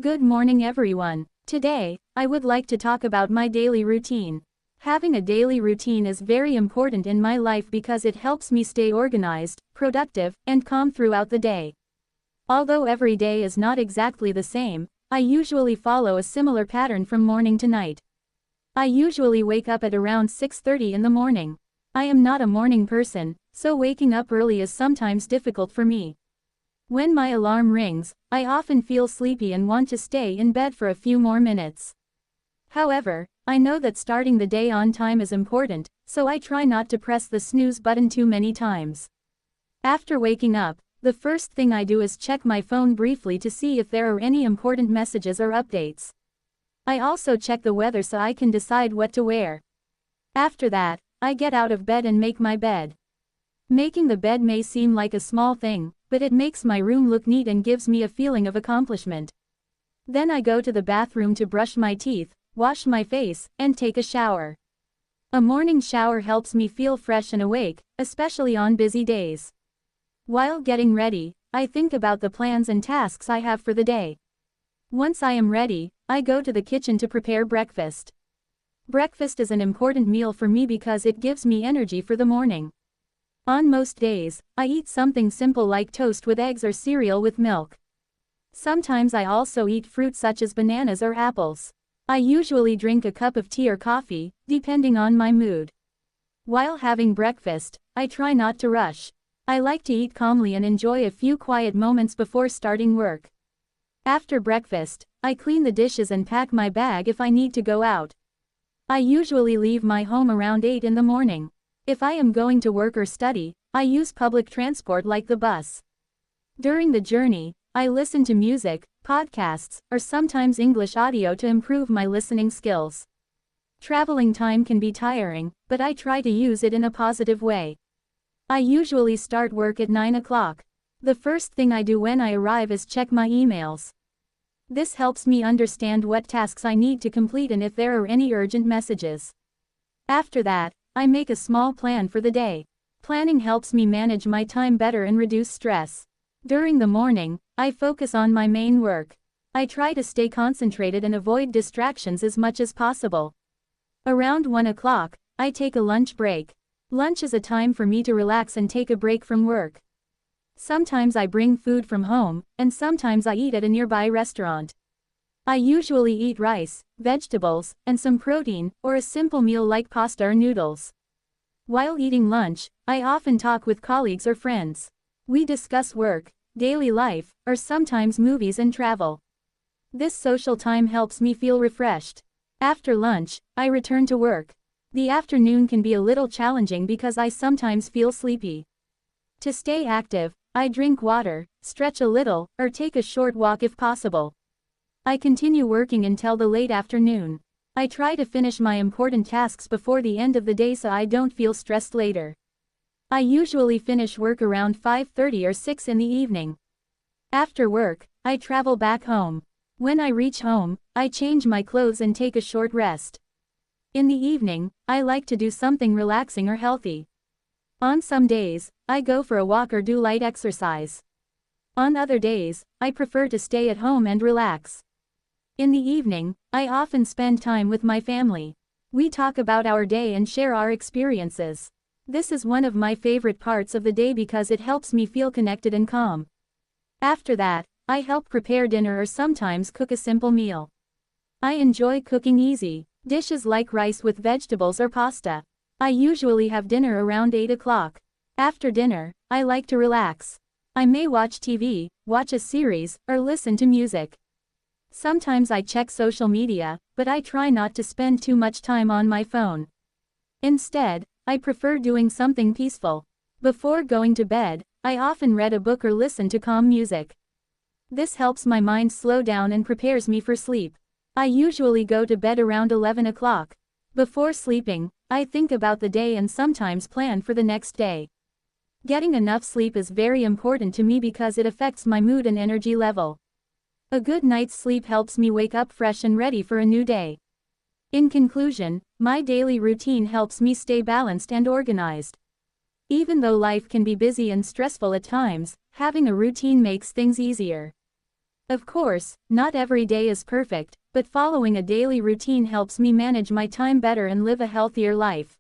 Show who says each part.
Speaker 1: Good morning everyone. Today, I would like to talk about my daily routine. Having a daily routine is very important in my life because it helps me stay organized, productive, and calm throughout the day. Although every day is not exactly the same, I usually follow a similar pattern from morning to night. I usually wake up at around 6:30 in the morning. I am not a morning person, so waking up early is sometimes difficult for me. When my alarm rings, I often feel sleepy and want to stay in bed for a few more minutes. However, I know that starting the day on time is important, so I try not to press the snooze button too many times. After waking up, the first thing I do is check my phone briefly to see if there are any important messages or updates. I also check the weather so I can decide what to wear. After that, I get out of bed and make my bed. Making the bed may seem like a small thing, but it makes my room look neat and gives me a feeling of accomplishment. Then I go to the bathroom to brush my teeth, wash my face, and take a shower. A morning shower helps me feel fresh and awake, especially on busy days. While getting ready, I think about the plans and tasks I have for the day. Once I am ready, I go to the kitchen to prepare breakfast. Breakfast is an important meal for me because it gives me energy for the morning. On most days, I eat something simple like toast with eggs or cereal with milk. Sometimes I also eat fruit such as bananas or apples. I usually drink a cup of tea or coffee, depending on my mood. While having breakfast, I try not to rush. I like to eat calmly and enjoy a few quiet moments before starting work. After breakfast, I clean the dishes and pack my bag if I need to go out. I usually leave my home around 8 in the morning. If I am going to work or study, I use public transport like the bus. During the journey, I listen to music, podcasts, or sometimes English audio to improve my listening skills. Traveling time can be tiring, but I try to use it in a positive way. I usually start work at 9 o'clock. The first thing I do when I arrive is check my emails. This helps me understand what tasks I need to complete and if there are any urgent messages. After that, I make a small plan for the day. Planning helps me manage my time better and reduce stress. During the morning, I focus on my main work. I try to stay concentrated and avoid distractions as much as possible. Around 1 o'clock, I take a lunch break. Lunch is a time for me to relax and take a break from work. Sometimes I bring food from home, and sometimes I eat at a nearby restaurant. I usually eat rice, vegetables, and some protein, or a simple meal like pasta or noodles. While eating lunch, I often talk with colleagues or friends. We discuss work, daily life, or sometimes movies and travel. This social time helps me feel refreshed. After lunch, I return to work. The afternoon can be a little challenging because I sometimes feel sleepy. To stay active, I drink water, stretch a little, or take a short walk if possible. I continue working until the late afternoon. I try to finish my important tasks before the end of the day so I don't feel stressed later. I usually finish work around 5:30 or 6 in the evening. After work, I travel back home. When I reach home, I change my clothes and take a short rest. In the evening, I like to do something relaxing or healthy. On some days, I go for a walk or do light exercise. On other days, I prefer to stay at home and relax. In the evening, I often spend time with my family. We talk about our day and share our experiences. This is one of my favorite parts of the day because it helps me feel connected and calm. After that, I help prepare dinner or sometimes cook a simple meal. I enjoy cooking easy dishes like rice with vegetables or pasta. I usually have dinner around 8 o'clock. After dinner, I like to relax. I may watch TV, watch a series, or listen to music. Sometimes I check social media, but I try not to spend too much time on my phone. Instead, I prefer doing something peaceful. Before going to bed, I often read a book or listen to calm music. This helps my mind slow down and prepares me for sleep. I usually go to bed around 11 o'clock. Before sleeping, I think about the day and sometimes plan for the next day. Getting enough sleep is very important to me because it affects my mood and energy level. A good night's sleep helps me wake up fresh and ready for a new day. In conclusion, my daily routine helps me stay balanced and organized. Even though life can be busy and stressful at times, having a routine makes things easier. Of course, not every day is perfect, but following a daily routine helps me manage my time better and live a healthier life.